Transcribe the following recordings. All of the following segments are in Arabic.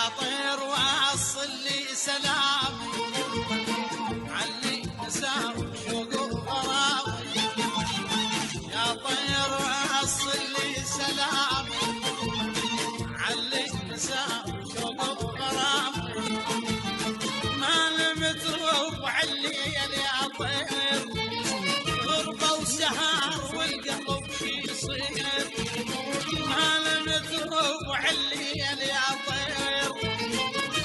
يا طير وصل لي سلامي علي نسام شوق وغرامي. يا طير وصل لي سلامي علي نسام شوق وغرامي. ما لمت ربع الليل يا طير غربة وسهر والقلب شي يصير. ما لمت ربع الليل يا طير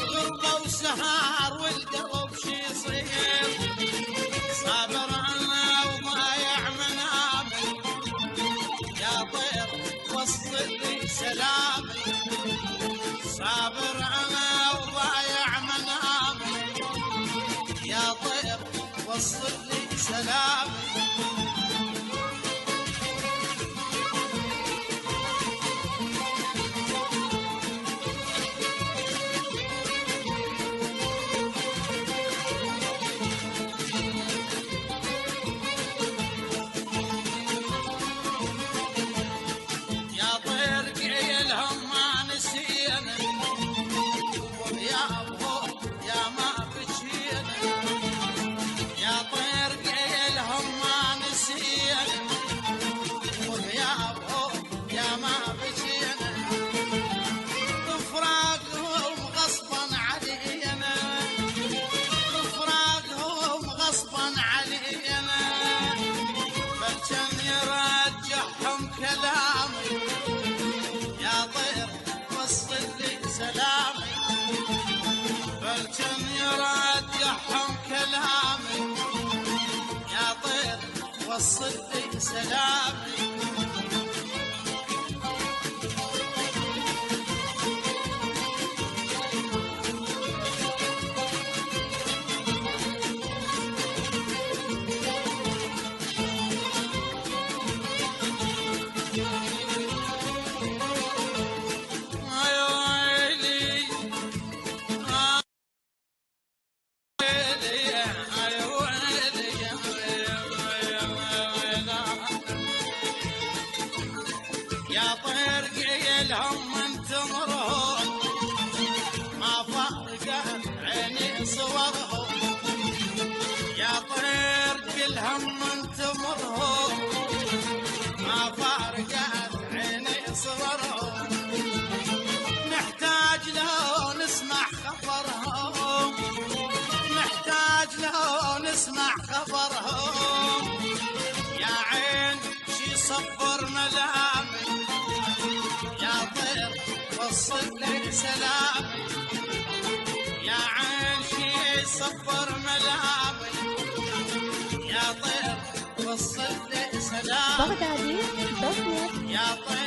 غربة وسهر والقلب شي يصير. صابر انا وضايع منامي يا طير وصل لي سلامي. صابر انا وضايع منامي يا طير وصل لي سلامي. يا طير قيلهم ما نسينا وبيابهم يا ما بجينا. يا طير قيلهم ما نسينا وبيابهم يا ما بجينا. بفراقهم غصبا علينا بفراقهم غصبا علينا. بل كان يرجعهم كلامي يا طير وصل لي سلامي. بل كان يرجعهم كلامي يا طير وصل لي سلامي. يا طير قيلهم من تمرهم ما فرقت عيني صورهم. يا طير قيلهم من تمرهم ما فرقت عيني صورهم. نحتاج لو نسمع خبرهم نحتاج لو نسمع خبرهم. يا عين شي صبر ملامي يا طير وصل لي سلامي. يا عين شي صبر ملامي يا طير وصل لي سلامي. بغدادي دوت نت. يا طير